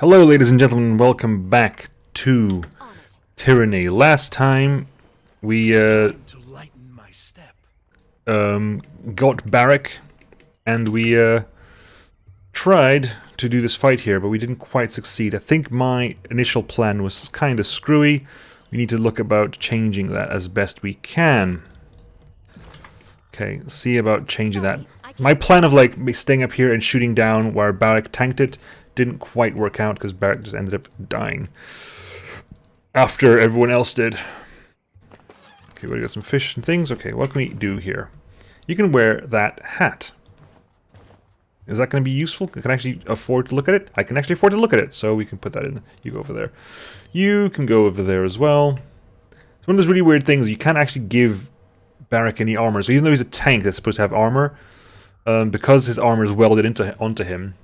Hello ladies and gentlemen, welcome back to Tyranny. Last time we got Barrack and we tried to do this fight here, but we didn't quite succeed. I think my initial plan was kind of screwy. We need to look about changing that as best we can. Okay, see about changing that. My plan of like staying up here and shooting down while Barrack tanked it didn't quite work out because Barrack just ended up dying after everyone else did. Okay, we got some fish and things. Okay, what can we do here? You can wear that hat. Is that going to be useful? I can actually afford to look at it. I can actually afford to look at it, so we can put that in. You go over there. You can go over there as well. It's one of those really weird things. You can't actually give Barrack any armor. So even though he's a tank that's supposed to have armor, because his armor is welded onto him,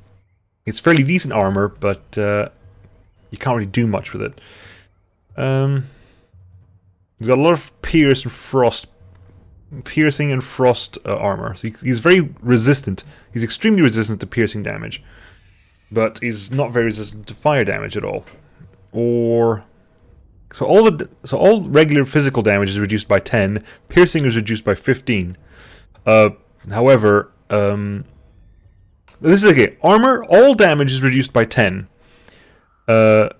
it's fairly decent armor, but you can't really do much with it. He's got a lot of piercing and frost armor. So he's very resistant. He's extremely resistant to piercing damage, but he's not very resistant to fire damage at all. So all regular physical damage is reduced by 10. Piercing is reduced by 15. However, this is okay. Armor, all damage is reduced by 10.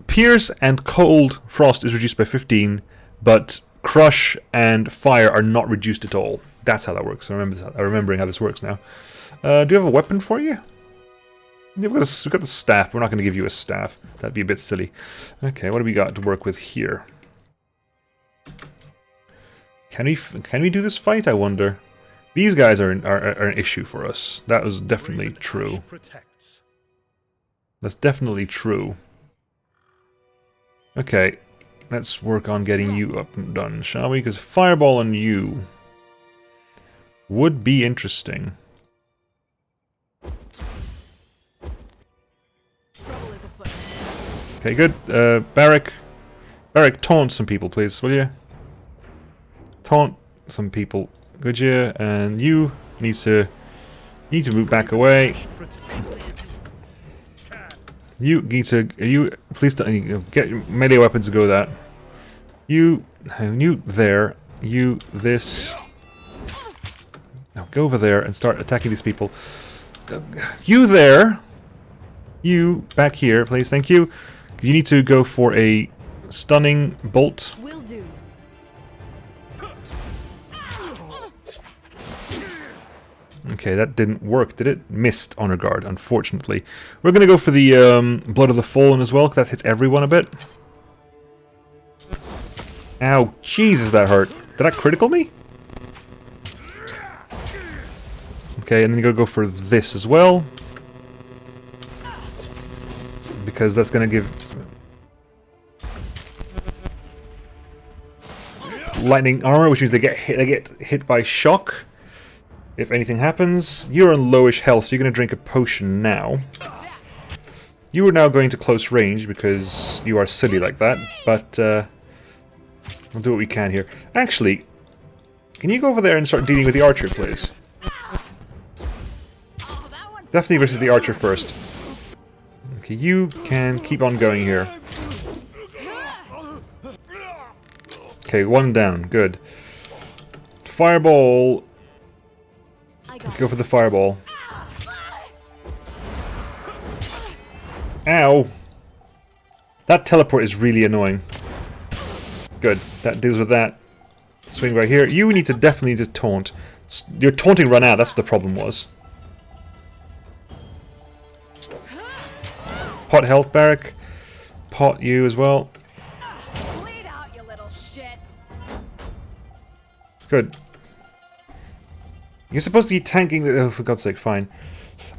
Pierce and cold frost is reduced by 15, but crush and fire are not reduced at all. That's how that works. I'm remembering how this works now. Do you have a weapon for you? We've got the staff. We're not going to give you a staff. That'd be a bit silly. Okay, what do we got to work with here? Can we do this fight? I wonder. These guys are an issue for us. That was definitely true. That's definitely true. Okay, let's work on getting you up and done, shall we? Because fireball on you would be interesting. Okay, good. Barrack, taunt some people, please, will you? Taunt some people, could you? And you need to move back away. You please don't get melee weapons to go that. You there. You this. Now go over there and start attacking these people. You there. You back here, please. Thank you. You need to go for a stunning bolt. Will do. Okay, that didn't work, did it? Missed Honor Guard, unfortunately. We're going to go for the Blood of the Fallen as well, because that hits everyone a bit. Ow, Jesus, that hurt. Did that critical me? Okay, and then you gotta go for this as well. Because that's going to give lightning armor, which means they get hit by shock. If anything happens, you're on lowish health, so you're going to drink a potion now. You are now going to close range because you are silly like that, but we'll do what we can here. Actually, can you go over there and start dealing with the archer, please? Definitely versus the archer first. Okay, you can keep on going here. Okay, one down. Good. Fireball. Go for the fireball. Ow! That teleport is really annoying. Good. That deals with that. Swing right here. You need to definitely taunt. Your taunting run out. That's what the problem was. Pot health, Barrack. Pot you as well. Bleed out, you little shit. Good. You're supposed to be tanking the... Oh, for God's sake, fine.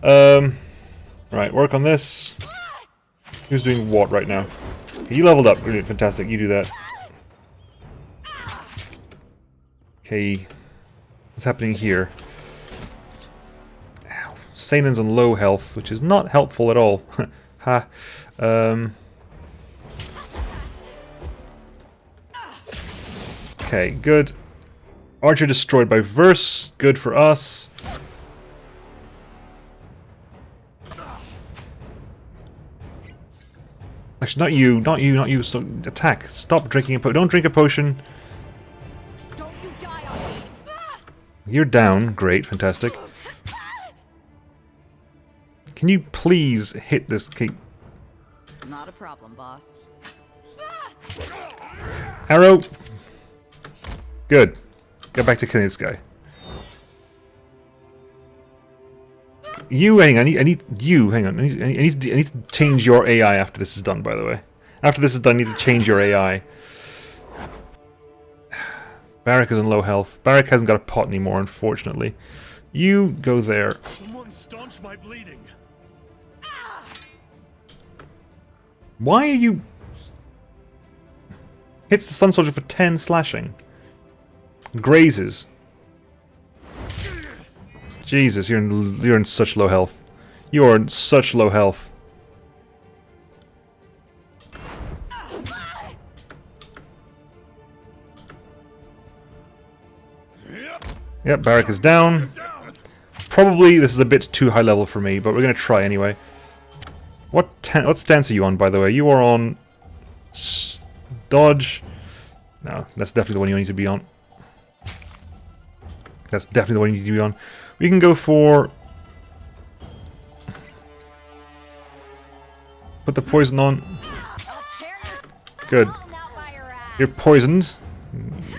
Right, work on this. Who's doing what right now? Okay, you leveled up. Brilliant, fantastic. You do that. Okay. What's happening here? Ow. Sanan's on low health, which is not helpful at all. Ha. Okay, good. Archer destroyed by Verse. Good for us. Actually, not you, not you, not you. Stop, attack. Stop drinking a potion. Don't drink a potion. Don't you die on me. You're down. Great, fantastic. Can you please hit this key? Not a problem, boss. Arrow. Good. Get back to killing this guy. You, hang on. I need you. Hang on. I need to change your AI after this is done. By the way, after this is done, I need to change your AI. Barrack is on low health. Barrack hasn't got a pot anymore, unfortunately. You go there. Someone staunch my bleeding. Why are you... Hits the Sun Soldier for 10 slashing. Grazes. Jesus, you're in such low health. You are in such low health. Yep, Barrack is down. Probably this is a bit too high level for me, but we're going to try anyway. What stance are you on, by the way? You are on... Dodge. No, that's definitely the one you need to be on. That's definitely the one you need to be on. We can go for... Put the poison on. Good. You're poisoned.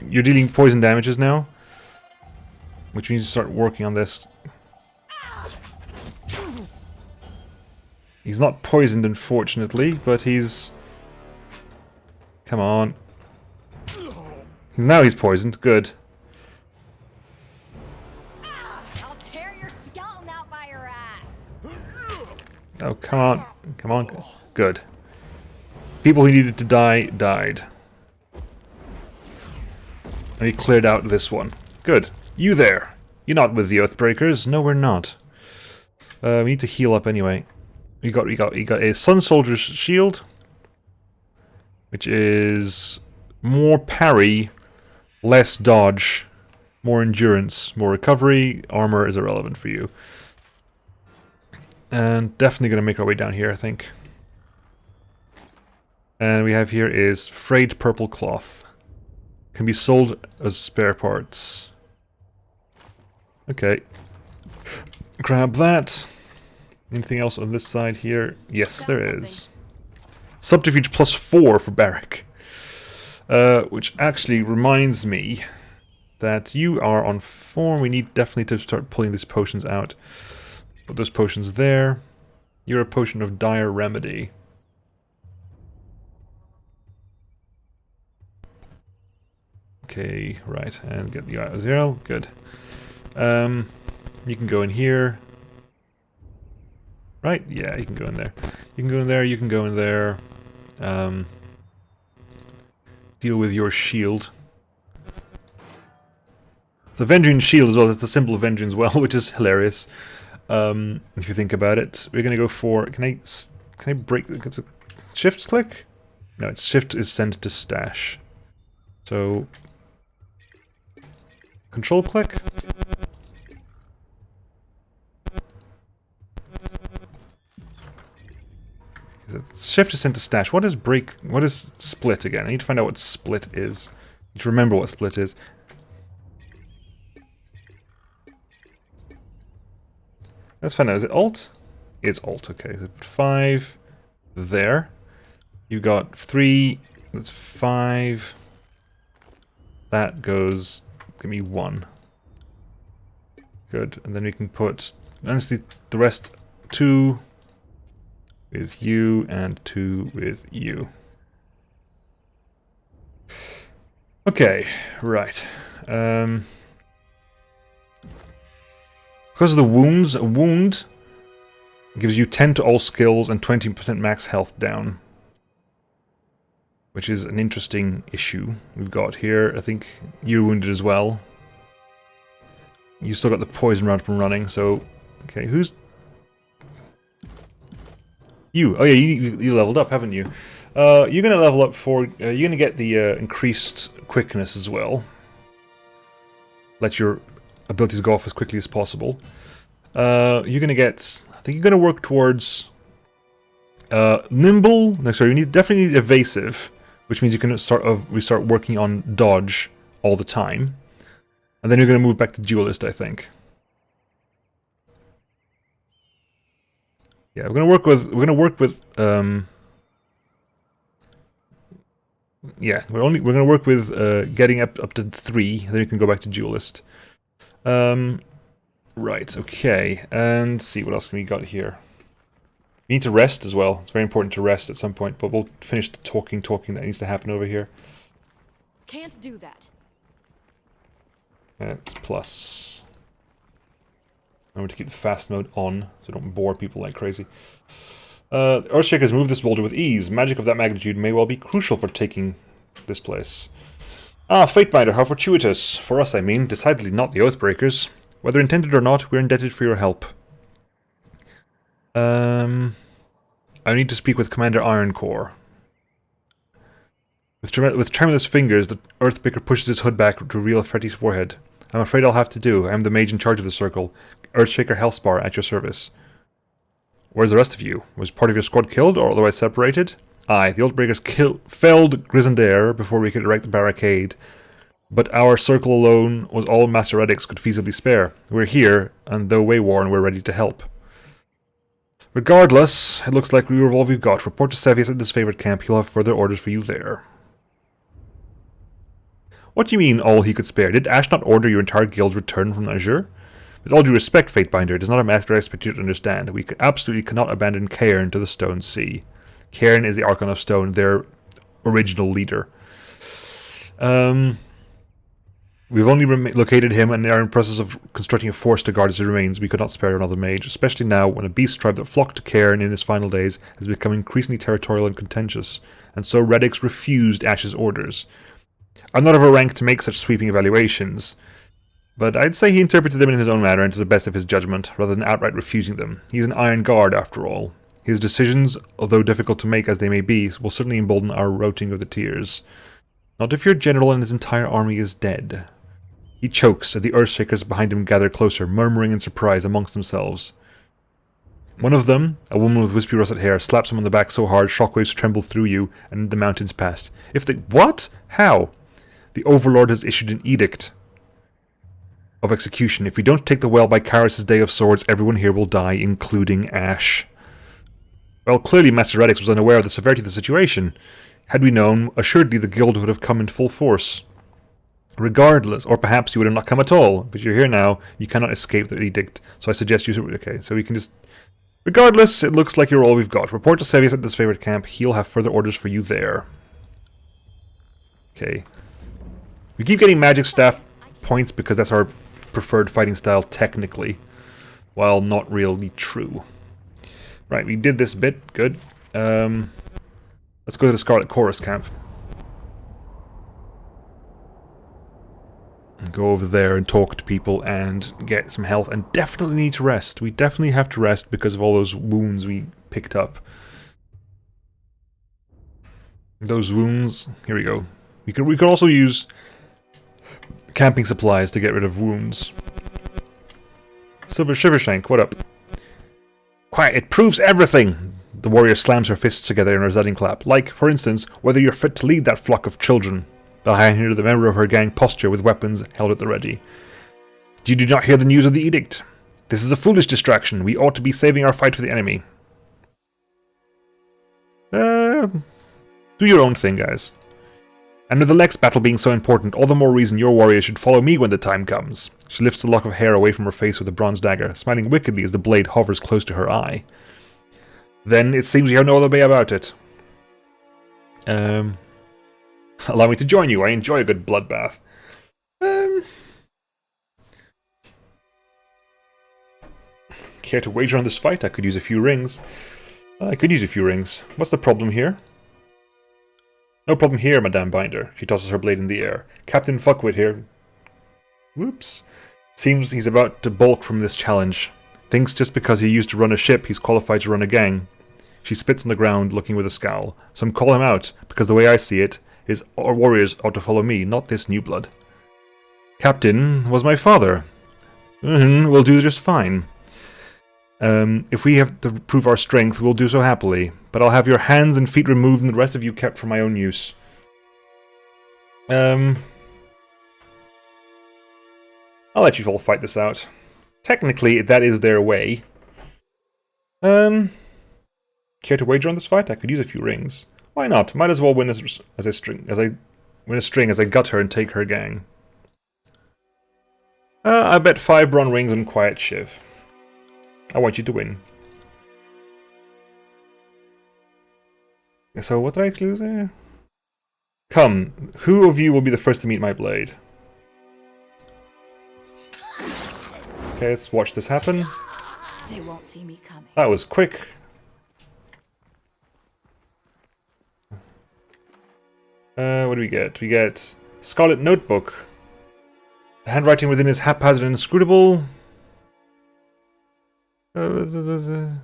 You're dealing poison damages now. Which means to start working on this. He's not poisoned, unfortunately, but he's... Come on. Now he's poisoned. Good. I'll tear your skeleton out by your ass. Oh, come on. Come on. Good. People who needed to die, died. And he cleared out this one. Good. You there. You're not with the Earthbreakers. No, we're not. We need to heal up anyway. You got a Sun Soldier's shield, which is more parry, less dodge, more endurance, more recovery. Armor is irrelevant for you. And definitely going to make our way down here, I think. And we have here is frayed purple cloth. Can be sold as spare parts. Okay. Grab that. Anything else on this side here? Yes, there is. Subterfuge +4 for Barrack. Which actually reminds me that you are on 4. We need definitely to start pulling these potions out. Put those potions there. You're a potion of dire remedy. Okay, right, and get the out of 0. Good. You can go in here. Right? Yeah, you can go in there. You can go in there, you can go in there. Deal with your shield. It's a Vendrian shield as well, it's the symbol of Vendrian as well, which is hilarious. If you think about it. We're gonna go for... Can I break... It's a shift click? No, it's shift is sent to stash. So... Control click? Shift is sent to stash. What is break? What is split again? I need to find out what split is. I need to remember what split is. Let's find out. Is it alt? It's alt. Okay. So 5 there. You got 3. That's 5. That goes. Give me 1. Good. And then we can put. Honestly, the rest 2. With you, and 2 with you. Okay, right. Because of the wounds, a wound gives you 10 to all skills and 20% max health down. Which is an interesting issue we've got here. I think you're wounded as well. You still got the poison round from running, so... Okay, who's... You. Oh yeah, you leveled up, haven't you? You're going to level up for... you're going to get the increased quickness as well. Let your abilities go off as quickly as possible. You're going to get... I think you're going to work towards Nimble. No, sorry, definitely need evasive, which means you can start working on dodge all the time, and then you're going to move back to duelist, I think. Yeah, we're going to work with. Yeah, we're going to work with getting up to 3. Then you can go back to duelist. Right. Okay, and see what else we got here. We need to rest as well. It's very important to rest at some point, but we'll finish the talking that needs to happen over here. Can't do that. It's plus. Remember to keep the fast mode on, so don't bore people like crazy. Earthshakers move this boulder with ease. Magic of that magnitude may well be crucial for taking this place. Ah, Fatebinder, how fortuitous. For us, I mean. Decidedly not the Oathbreakers. Whether intended or not, we're indebted for your help. I need to speak with Commander Ironcore. With tremulous fingers, the Earthbreaker pushes his hood back to reveal Freddy's forehead. I'm afraid I'll have to do. I am the mage in charge of the circle. Earthshaker Hellspar at your service. Where's the rest of you? Was part of your squad killed or otherwise separated? Aye, the Oathbreakers felled Grisendaire before we could erect the barricade. But our circle alone was all Master Redix could feasibly spare. We're here, and though wayworn, we're ready to help. Regardless, it looks like we were all we've got. Report to Sevius at his favorite camp. He'll have further orders for you there. What do you mean, all he could spare? Did Ash not order your entire guild's return from Azure? With all due respect, Fatebinder, it is not a matter I expect you to understand. We absolutely cannot abandon Cairn to the Stone Sea. Cairn is the Archon of Stone, their original leader. We've only located him and are in the process of constructing a force to guard his remains. We could not spare another mage, especially now when a beast tribe that flocked to Cairn in his final days has become increasingly territorial and contentious, and so Redix refused Ash's orders. I'm not of a rank to make such sweeping evaluations, but I'd say he interpreted them in his own manner and to the best of his judgment, rather than outright refusing them. He's an Iron Guard, after all. His decisions, although difficult to make as they may be, will certainly embolden our routing of the tiers. Not if your general and his entire army is dead. He chokes, and the Earthshakers behind him gather closer, murmuring in surprise amongst themselves. One of them, a woman with wispy russet hair, slaps him on the back so hard shockwaves tremble through you, and the mountains past. If the... What? How? The Overlord has issued an edict of execution. If we don't take the well by Kyros' Day of Swords, everyone here will die, including Ash. Well, clearly Master Redix was unaware of the severity of the situation. Had we known, assuredly the guild would have come in full force. Regardless, or perhaps you would have not come at all, but you're here now, you cannot escape the edict, so I suggest you... Okay, so we can just... Regardless, it looks like you're all we've got. Report to Sevius at this favorite camp. He'll have further orders for you there. Okay. We keep getting magic staff points because that's our preferred fighting style technically, while not really true. Right, we did this bit. Good. Let's go to the Scarlet Chorus camp. Go over there and talk to people and get some health, and definitely need to rest. We definitely have to rest because of all those wounds we picked up. Those wounds... Here we go. We could also use camping supplies to get rid of wounds. Silver Shivershank, what up? Quiet, it proves everything! The warrior slams her fists together in a resounding clap. Like, for instance, whether you're fit to lead that flock of children. Behind her, the member of her gang posture with weapons held at the ready. You do not hear the news of the edict. This is a foolish distraction. We ought to be saving our fight for the enemy. Do your own thing, guys. And with the Lex battle being so important, all the more reason your warrior should follow me when the time comes. She lifts a lock of hair away from her face with a bronze dagger, smiling wickedly as the blade hovers close to her eye. Then it seems you have no other way about it. Allow me to join you. I enjoy a good bloodbath. Care to wager on this fight? I could use a few rings. What's the problem here? No problem here, Madame Binder. She tosses her blade in the air. Captain Fuckwit here. Whoops. Seems he's about to balk from this challenge. Thinks just because he used to run a ship, he's qualified to run a gang. She spits on the ground, looking with a scowl. Some call him out, because the way I see it, is our warriors ought to follow me, not this new blood. Captain was my father. We'll do just fine. If we have to prove our strength, we'll do so happily. But I'll have your hands and feet removed and the rest of you kept for my own use. I'll let you all fight this out. Technically, that is their way. Care to wager on this fight? I could use a few rings. Why not? Might as well win as a string as I gut her and take her gang. I bet 5 bronze rings on Quiet Shiv. I want you to win. So what did I lose there? Come, who of you will be the first to meet my blade? Okay, let's watch this happen. They won't see me coming. That was quick. What do we get? We get Scarlet Notebook. The handwriting within is haphazard and inscrutable. Don't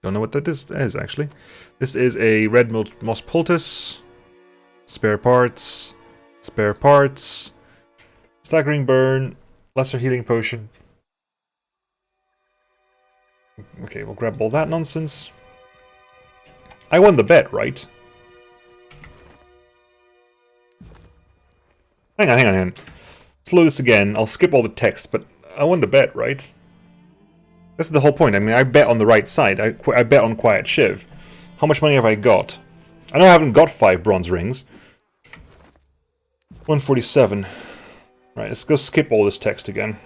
know what that is actually. This is a red moss poultice. Spare parts. Spare parts. Staggering burn. Lesser healing potion. Okay, we'll grab all that nonsense. I won the bet, right? Hang on. Let's load this again. I'll skip all the text, but I won the bet, right? This is the whole point. I mean, I bet on the right side. I bet on Quiet Shiv. How much money have I got? I know I haven't got 5 bronze rings. 147. Right, let's go skip all this text again.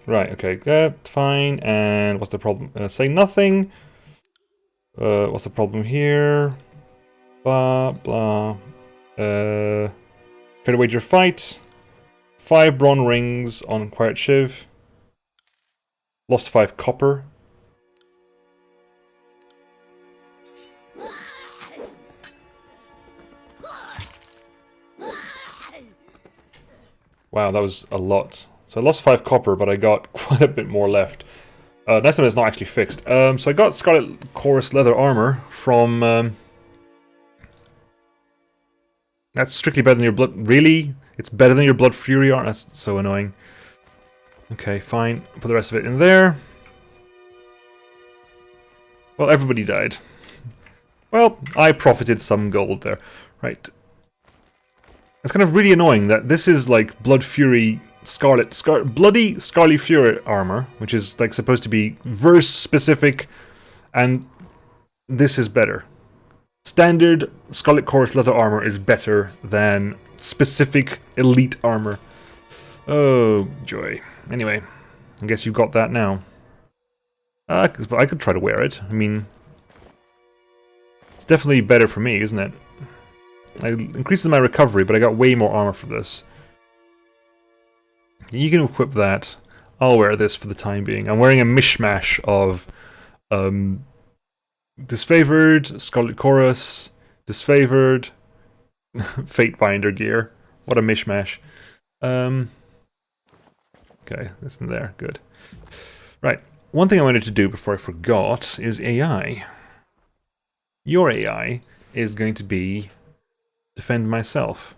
Right, okay, fine. And what's the problem? Say nothing. What's the problem here? Blah, blah. Care to wager fight. 5 bronze rings on Quiet Shiv. Lost 5 copper. Wow, that was a lot. So I lost 5 copper, but I got quite a bit more left. Next one is not actually fixed. So I got Scarlet Chorus leather armor from... That's strictly better than your blood... Really? It's better than your Blood Fury armor? That's so annoying. Okay, fine. Put the rest of it in there. Well, everybody died. Well, I profited some gold there. Right. It's kind of really annoying that this is like Blood Fury bloody Scarlet Fury armor, which is like supposed to be verse specific, and this is better. Standard Scarlet Chorus leather armor is better than specific elite armor. Oh, joy. Anyway, I guess you got that now. I could try to wear it. I mean, it's definitely better for me, isn't it? It increases my recovery, but I got way more armor for this. You can equip that. I'll wear this for the time being. I'm wearing a mishmash of disfavored, Scarlet Chorus, disfavored, Fatebinder gear. What a mishmash. Okay, that's in there. Good. Right. One thing I wanted to do before I forgot is AI. Your AI is going to be defend myself.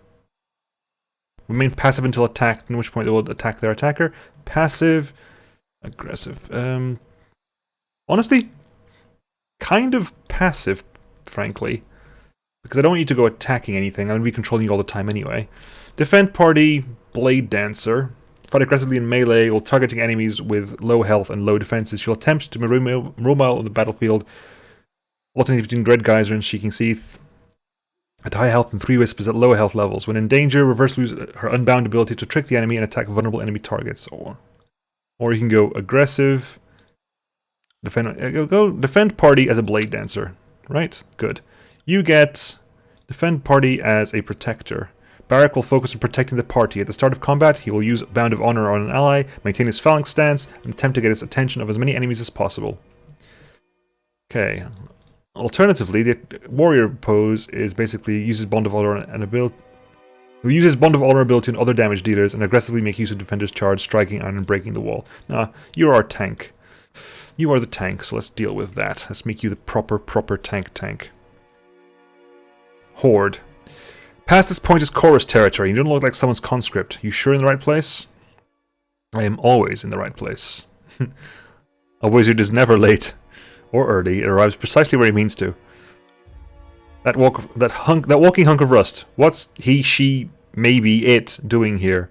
Remain passive until attacked, in which point they will attack their attacker. Passive, aggressive. Honestly, kind of passive, frankly. Because I don't want you to go attacking anything. I'm going to be controlling you all the time anyway. Defend party, Blade Dancer. Fight aggressively in melee while targeting enemies with low health and low defenses. She'll attempt to roam out on the battlefield, alternating between Dread Geyser and Shrieking Seath. At high health and 3 Whispers at lower health levels. When in danger, reverse lose her unbound ability to trick the enemy and attack vulnerable enemy targets. Or you can go aggressive. Go defend party as a Blade Dancer. Right? Good. You get defend party as a protector. Barak will focus on protecting the party. At the start of combat, he will use Bound of Honor on an ally, maintain his phalanx stance, and attempt to get his attention of as many enemies as possible. Okay. Alternatively, the warrior pose is basically uses Bond of Honor and ability. Who uses Bond of Honor ability on other damage dealers and aggressively make use of defender's charge, striking iron and breaking the wall. Nah, you're our tank. You are the tank, so let's deal with that. Let's make you the proper tank. Horde. Past this point is chorus territory. You don't look like someone's conscript. You sure in the right place? I am always in the right place. A wizard is never late or early. It arrives precisely where he means to. That walking hunk of rust. What's he, she, maybe it doing here?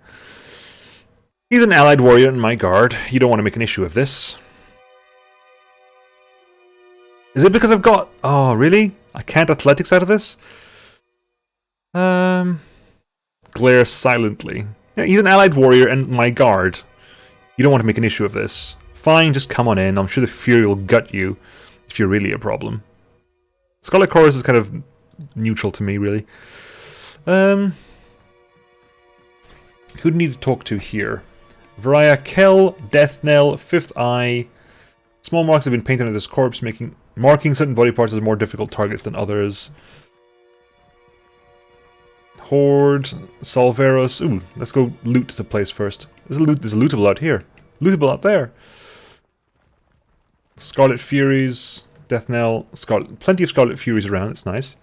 He's an allied warrior in my guard. You don't want to make an issue of this. Is it because I've got... Oh, really? I can't athletics out of this? Glare silently. Yeah, he's an allied warrior and my guard. You don't want to make an issue of this. Fine, just come on in. I'm sure the Fury will gut you if you're really a problem. Scarlet Chorus is kind of neutral to me, really. Who do we need to talk to here? Varaya Kel, Death Knell, Fifth Eye. Small marks have been painted on this corpse, marking certain body parts as more difficult targets than others. Horde, Salveros. Ooh, let's go loot the place first. There's a lootable out here. Lootable out there. Scarlet Furies, Death Knell, plenty of Scarlet Furies around, it's nice.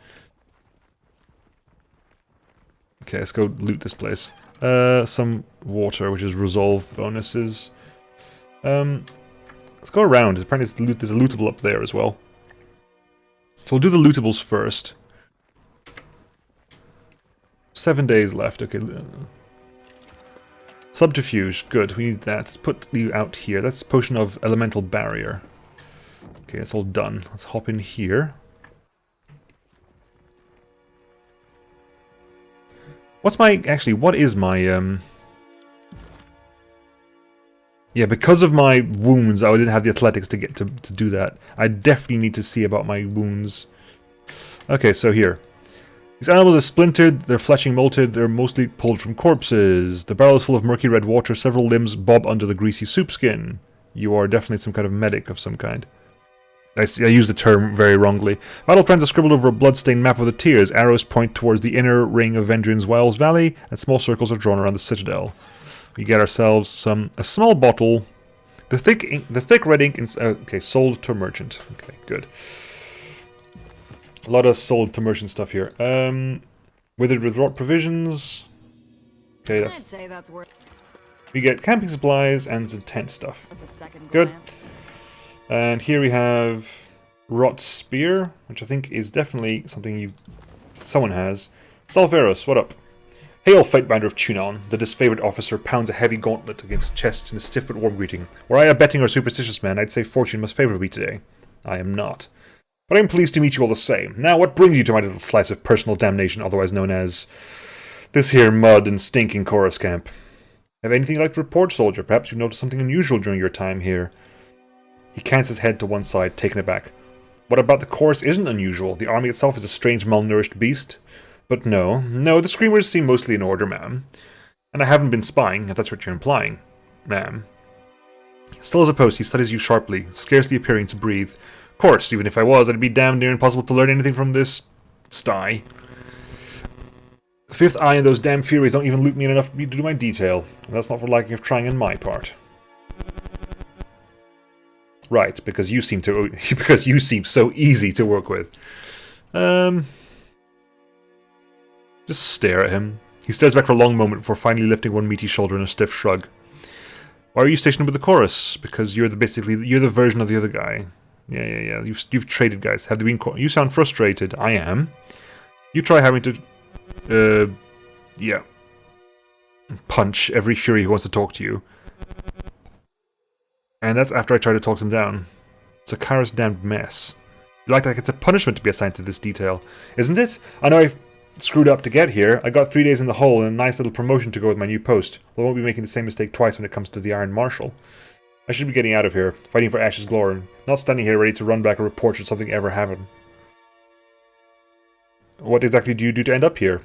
Okay, let's go loot this place. Some water, which is resolve bonuses. Let's go around. Apparently there's a lootable up there as well. So we'll do the lootables first. 7 days left, okay. Subterfuge, good, we need that. Let's put you out here. That's Potion of Elemental Barrier. Okay, that's all done. Let's hop in here. What is my, Yeah, because of my wounds, I didn't have the athletics to get to do that. I definitely need to see about my wounds. Okay, so here. These animals are splintered, they're fleshing molted, they're mostly pulled from corpses. The barrel is full of murky red water, several limbs bob under the greasy soup skin. You are definitely some kind of medic of some kind. I used the term very wrongly. Battle plans are scribbled over a blood-stained map of the Tears. Arrows point towards the inner ring of Vendrian's Wells Valley, and small circles are drawn around the citadel. We get ourselves a small bottle. The thick red ink. Okay, sold to merchant. Okay, good. A lot of sold to merchant stuff here. Withered with rot provisions. Okay, I'd say that's worth we get camping supplies and some tent stuff. a second Good. glance. And here we have Rot Spear, which I think is definitely something someone has. Salveros, what up? Hail, Fatebinder of Tunon. The disfavored officer pounds a heavy gauntlet against chest in a stiff but warm greeting. Were I a betting or superstitious man, I'd say fortune must favour me today. I am not. But I am pleased to meet you all the same. Now, what brings you to my little slice of personal damnation, otherwise known as this here mud and stinking chorus camp? Have anything you'd like to report, soldier? Perhaps you've noticed something unusual during your time here. He cants his head to one side, taken aback. What about the chorus isn't unusual? The army itself is a strange, malnourished beast. But no, the screamers seem mostly in order, ma'am. And I haven't been spying, if that's what you're implying, ma'am. Still as a post, he studies you sharply, scarcely appearing to breathe. Of course, even if I was, it'd be damn near impossible to learn anything from this sty. Fifth Eye and those damn Furies don't even loot me enough for me to do my detail. And that's not for liking of trying on my part. Right, because you seem so easy to work with. Just stare at him. He stares back for a long moment before finally lifting one meaty shoulder in a stiff shrug. Why are you stationed with the chorus? Because you're the version of the other guy. Yeah. You've traded guys. Have they been? You sound frustrated. I am. You try having to, punch every Fury who wants to talk to you. And that's after I try to talk them down. It's a Kyros damned mess. Like it's a punishment to be assigned to this detail, isn't it? I know I screwed up to get here. I got 3 days in the hole and a nice little promotion to go with my new post. Well, I won't be making the same mistake twice when it comes to the Iron Marshal. I should be getting out of here, fighting for Ash's glory, not standing here ready to run back a report should something ever happen. What exactly do you do to end up here?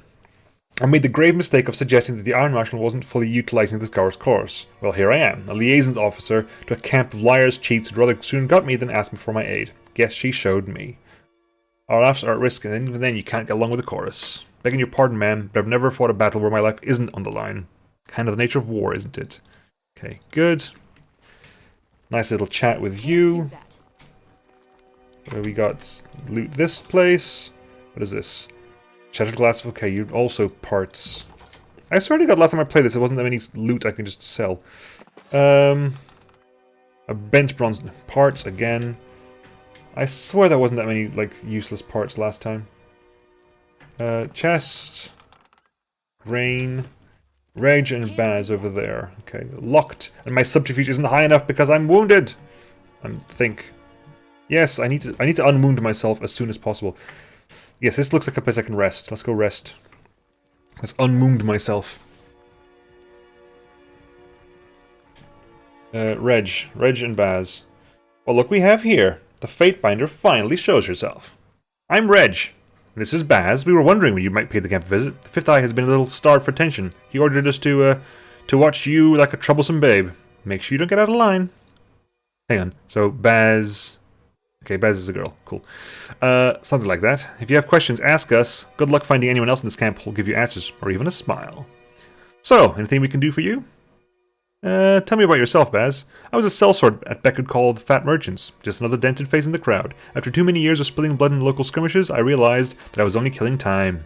I made the grave mistake of suggesting that the Iron Marshal wasn't fully utilising this Gar's course. Well, here I am, a liaisons officer to a camp of liars, cheats who'd rather soon got me than asked me for my aid. Guess she showed me. Our lives are at risk, and even then you can't get along with the chorus. Begging your pardon, ma'am, but I've never fought a battle where my life isn't on the line. Kind of the nature of war, isn't it? Okay, good. Nice little chat with you. We got loot this place. What is this? Shattered glass. Okay, you also parts. I swear to God, last time I played this, it wasn't that many loot I can just sell. A bench bronze parts again. I swear there wasn't that many, like, useless parts last time. Chest. Rain. Rage and Baz over there. Okay, locked. And my subterfuge isn't high enough because I'm wounded! I think. Yes, I need to unwound myself as soon as possible. Yes, this looks like a place I can rest. Let's go rest. Let's unwound myself. Reg and Baz. Well, look we have here. The Fatebinder finally shows herself. I'm Reg. This is Baz. We were wondering when you might pay the camp a visit. The Fifth Eye has been a little starved for attention. He ordered us to watch you like a troublesome babe. Make sure you don't get out of line. Hang on. So, Baz... Okay, Baz is a girl. Cool. Something like that. If you have questions, ask us. Good luck finding anyone else in this camp who'll give you answers, or even a smile. So, anything we can do for you? Tell me about yourself, Baz. I was a sellsword at Beckett called Fat Merchants. Just another dented face in the crowd. After too many years of spilling blood in local skirmishes, I realized that I was only killing time.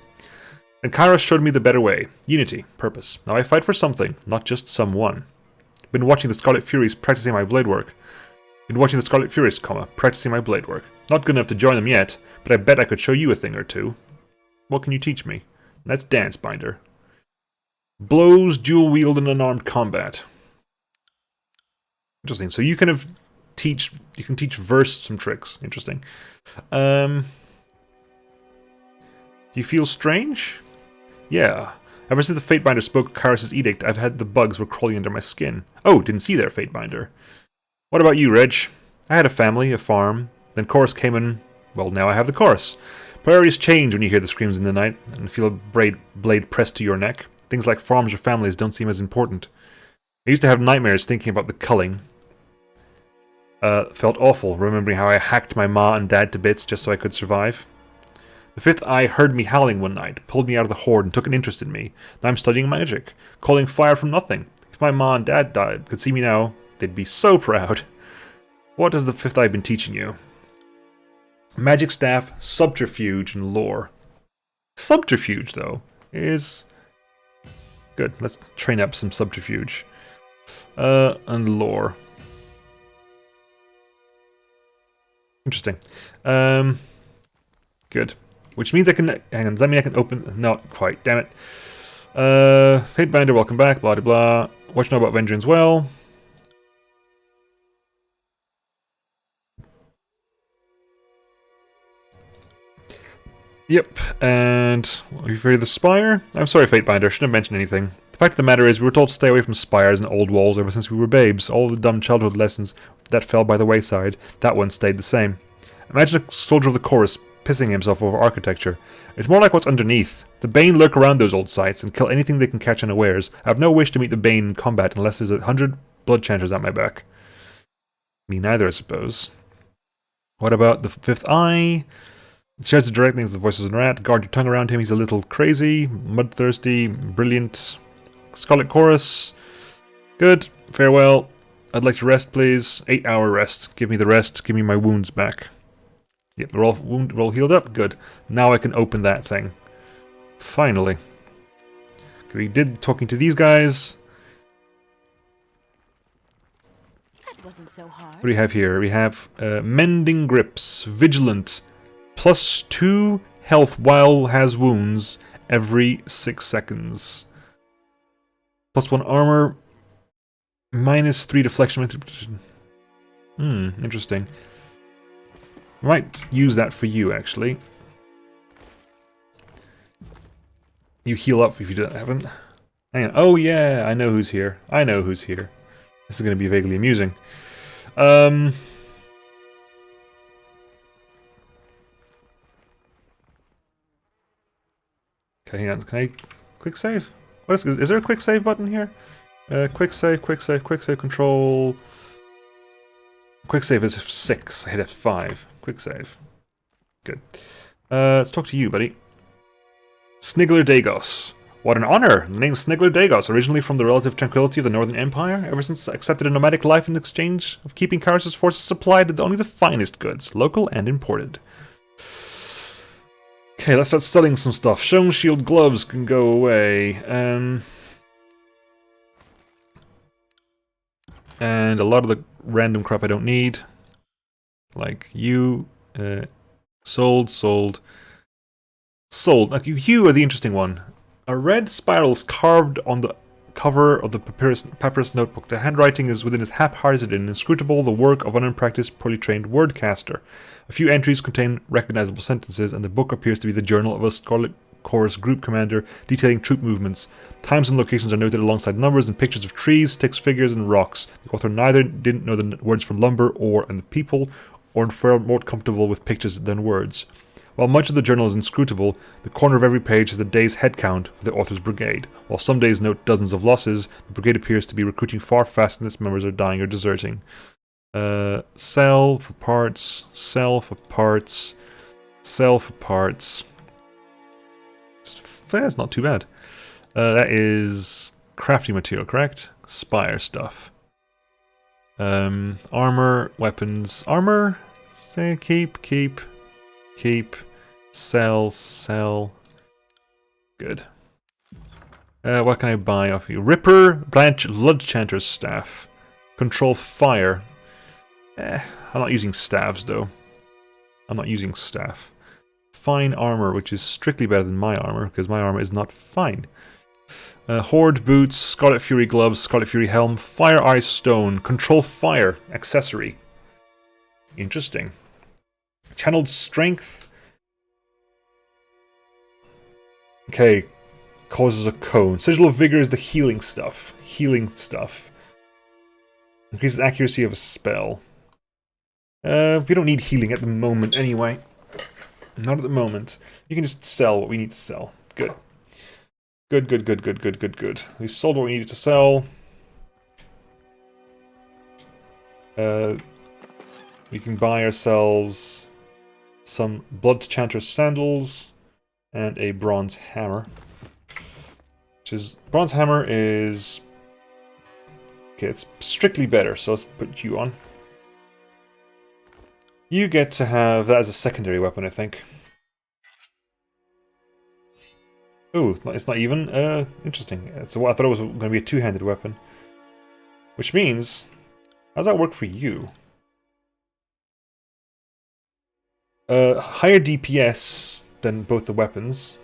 And Kyros showed me the better way. Unity. Purpose. Now I fight for something, not just someone. Been watching the Scarlet Furies practicing my blade work. Practicing my blade work. Not good enough to join them yet, but I bet I could show you a thing or two. What can you teach me? That's Dance Binder. Blows, dual wield, and unarmed combat. Interesting. So you kind of teach Verse some tricks. Interesting. Do you feel strange? Yeah. Ever since the Fatebinder spoke Kyros' edict, I've had the bugs were crawling under my skin. Oh, didn't see there, Fatebinder. What about you, Reg? I had a family, a farm. Then Chorus came in. Well, now I have the Chorus. Priorities change when you hear the screams in the night and feel a blade pressed to your neck. Things like farms or families don't seem as important. I used to have nightmares thinking about the culling. Felt awful, remembering how I hacked my ma and dad to bits just so I could survive. The Fifth Eye heard me howling one night, pulled me out of the horde and took an interest in me. Now I'm studying magic, calling fire from nothing. If my ma and dad could see me now, they'd be so proud. What has the Fifth Eye been teaching you? Magic staff, subterfuge, and lore. Subterfuge, though, is... good. Let's train up some subterfuge. And lore. Interesting. Good. Which means I can... hang on, does that mean I can open... not quite, damn it. Fatebinder, welcome back, blah, blah, blah. What you know about Vengeance well? Yep, and... are you afraid of the spire? I'm sorry, Fatebinder, I shouldn't have mentioned anything. The fact of the matter is, we were told to stay away from spires and old walls ever since we were babes. All the dumb childhood lessons that fell by the wayside, that one stayed the same. Imagine a soldier of the chorus pissing himself over architecture. It's more like what's underneath. The Bane lurk around those old sites and kill anything they can catch unawares. I have no wish to meet the Bane in combat unless there's 100 blood chanters at my back. Me neither, I suppose. What about the Fifth Eye? It shares the direct names with the voices of the rat. Guard your tongue around him, he's a little crazy, mud-thirsty, brilliant. Scarlet Chorus. Good. Farewell. I'd like to rest, please. 8-hour rest. Give me the rest. Give me my wounds back. Yep, we're all healed up. Good. Now I can open that thing. Finally. We did talking to these guys. That wasn't so hard. What do we have here? We have Mending Grips. Vigilant. +2 health while has wounds every 6 seconds. +1 armor. -3 deflection. Interesting. Might use that for you, actually. You heal up if you haven't. Hang on. Oh, yeah, I know who's here. I know who's here. This is going to be vaguely amusing. Okay, hang on. Can I quick save? What is there a quick save button here? Quick save, control. Quick save is 6. I hit F5. Quick save. Good. Let's talk to you, buddy. Snigler Dagos. What an honor! The name Snigler Dagos, originally from the relative tranquility of the Northern Empire, ever since accepted a nomadic life in exchange of keeping Kyros' forces supplied with only the finest goods, local and imported. Okay, let's start selling some stuff. Shown shield gloves can go away. And a lot of the random crap I don't need. Like you, sold. Like you are the interesting one. A red spiral is carved on the cover of the papyrus notebook. The handwriting is within as haphazard and inscrutable, the work of an unpracticed, poorly trained wordcaster. A few entries contain recognizable sentences, and the book appears to be the journal of a Scarlet Chorus group commander detailing troop movements. Times and locations are noted alongside numbers and pictures of trees, sticks, figures, and rocks. The author neither didn't know the words for lumber or and the people, or felt more comfortable with pictures than words. While much of the journal is inscrutable, the corner of every page has the day's headcount for the author's brigade. While some days note dozens of losses, the brigade appears to be recruiting far faster than its members are dying or deserting. Sell for parts, sell for parts, sell for parts. That's not too bad. That is crafting material, correct? Spire stuff. Armor, weapons, armor. Say keep. Sell. Good. What can I buy off you? Ripper, Blanche, Bloodchanter's staff. Control fire. I'm not using staves though. I'm not using staff. Fine armor, which is strictly better than my armor, because my armor is not fine. Horde boots, Scarlet Fury gloves, Scarlet Fury helm, Fire Eye stone, control fire, accessory. Interesting. Channeled strength. Okay, causes a cone. Sigil of vigor is the healing stuff. Increases accuracy of a spell. We don't need healing at the moment anyway. Not at the moment. You can just sell what we need to sell. Good. Good. We sold what we needed to sell. We can buy ourselves some Bloodchanter's sandals and a bronze hammer. Bronze hammer is... Okay, it's strictly better, so let's put you on. You get to have that as a secondary weapon, I think. Oh, it's not even. Interesting. So I thought it was going to be a two-handed weapon. Which means... How does that work for you? Higher DPS than both the weapons.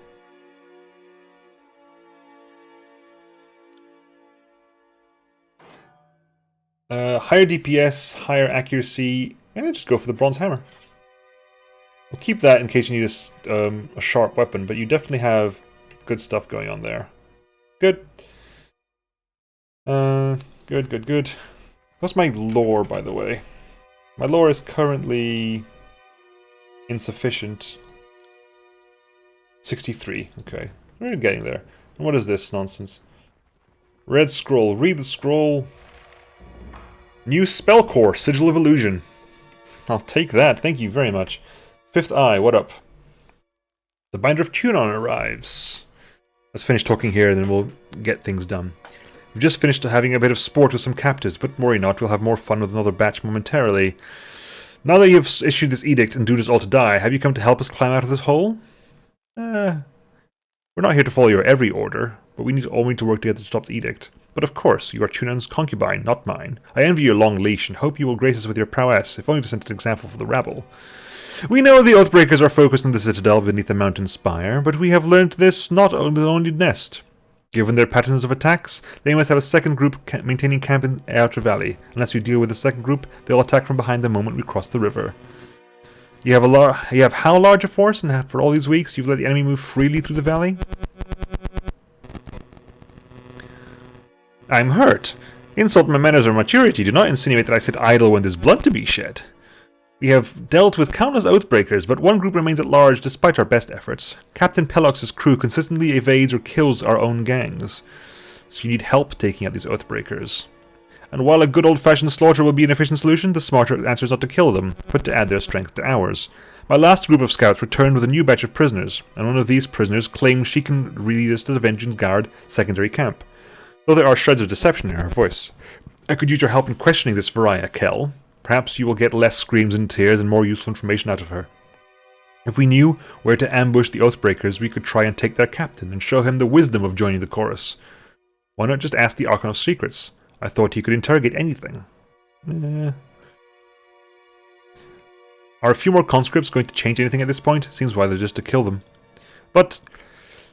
Higher DPS, higher accuracy, and just go for the bronze hammer. We'll keep that in case you need a sharp weapon, but you definitely have good stuff going on there. Good. Good. What's my lore, by the way? My lore is currently insufficient. 63. Okay, we're getting there. And what is this nonsense? Red scroll. Read the scroll. New spell core, Sigil of Illusion. I'll take that. Thank you very much. Fifth Eye. What up? The Binder of Tunon arrives. Let's finish talking here, and then we'll get things done. We've just finished having a bit of sport with some captives, but worry not, we'll have more fun with another batch momentarily. Now that you've issued this edict and doomed us all to die, have you come to help us climb out of this hole? We're not here to follow your every order, but we all need to work together to stop the edict. But of course, you are Tunan's concubine, not mine. I envy your long leash and hope you will grace us with your prowess, if only to set an example for the rabble. We know the Oathbreakers are focused on the citadel beneath the mountain spire, but we have learned this not only the only nest. Given their patterns of attacks, they must have a second group maintaining camp in the outer valley. Unless we deal with the second group, they'll attack from behind the moment we cross the river. You have how large a force, and for all these weeks you've let the enemy move freely through the valley? I'm hurt. Insult my manners or maturity. Do not insinuate that I sit idle when there's blood to be shed. We have dealt with countless Oathbreakers, but one group remains at large despite our best efforts. Captain Pelox's crew consistently evades or kills our own gangs. So you need help taking out these Oathbreakers. And while a good old-fashioned slaughter will be an efficient solution, the smarter answer is not to kill them, but to add their strength to ours. My last group of scouts returned with a new batch of prisoners, and one of these prisoners claims she can lead us to the Vengeance Guard secondary camp. Though there are shreds of deception in her voice. I could use your help in questioning this Varia Kel. Perhaps you will get less screams and tears and more useful information out of her. If we knew where to ambush the Oathbreakers, we could try and take their captain and show him the wisdom of joining the chorus. Why not just ask the Archon of Secrets? I thought he could interrogate anything. Are a few more conscripts going to change anything at this point? Seems wiser just to kill them. But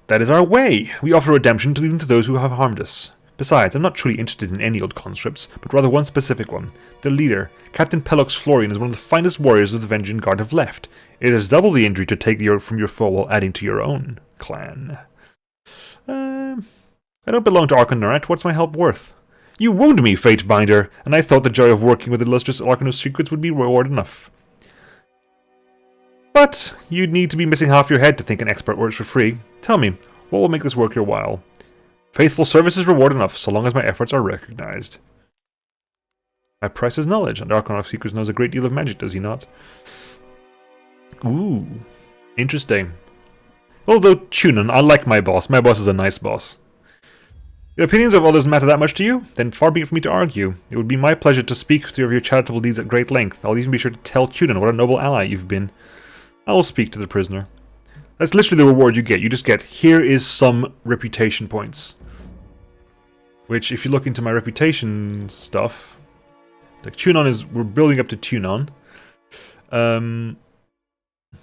that is our way. We offer redemption even to those who have harmed us. Besides, I'm not truly interested in any old conscripts, but rather one specific one. The leader, Captain Pelox Florian, is one of the finest warriors of the Vengeance Guard have left. It is double the injury to take from your foe while adding to your own clan. I don't belong to Archon Narat. What's my help worth? You wound me, Fatebinder, and I thought the joy of working with the illustrious Archon of Secrets would be reward enough. But you'd need to be missing half your head to think an expert works for free. Tell me, what will make this worth your while? Faithful service is reward enough, so long as my efforts are recognized. My price is knowledge, and Archon of Secrets knows a great deal of magic, does he not? Ooh, interesting. Although, Tunan, I like my boss. My boss is a nice boss. The opinions of others matter that much to you? Then far be it from me to argue. It would be my pleasure to speak of your charitable deeds at great length. I'll even be sure to tell Tunan what a noble ally you've been. I will speak to the prisoner. That's literally the reward you get. You just get, here is some reputation points. Which, if you look into my reputation stuff, like Tunan is, we're building up to Tunan.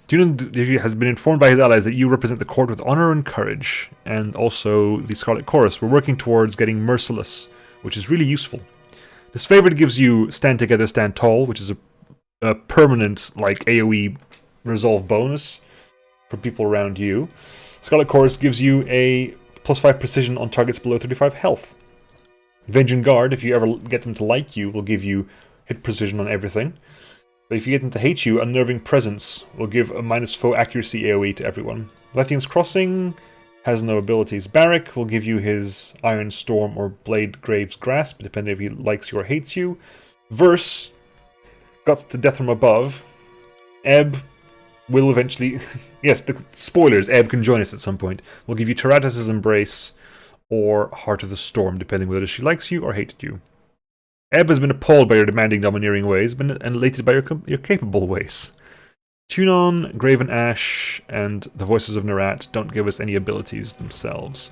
Tunan has been informed by his allies that you represent the court with honor and courage, and also the Scarlet Chorus. We're working towards getting Merciless, which is really useful. This favorite gives you Stand Together, Stand Tall, which is a permanent, like, AoE resolve bonus for people around you. Scarlet Chorus gives you a +5 precision on targets below 35 health. Vengeance Guard, if you ever get them to like you, will give you hit precision on everything. But if you get them to hate you, Unnerving Presence will give a -4 accuracy AoE to everyone. Lethian's Crossing has no abilities. Barrack will give you his Iron Storm or Blade Grave's Grasp, depending if he likes you or hates you. Verse, Guts to Death from Above. Ebb will eventually... yes, the spoilers, Ebb can join us at some point. We'll give you Terratus' Embrace or Heart of the Storm, depending whether she likes you or hated you. Ebb has been appalled by your demanding, domineering ways, but elated by your capable ways. Tunon, Graven Ash, and the Voices of Narat don't give us any abilities themselves.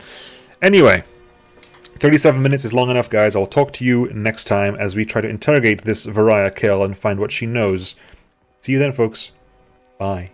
Anyway, 37 minutes is long enough, guys. I'll talk to you next time as we try to interrogate this Varaya Kill and find what she knows. See you then, folks. Bye.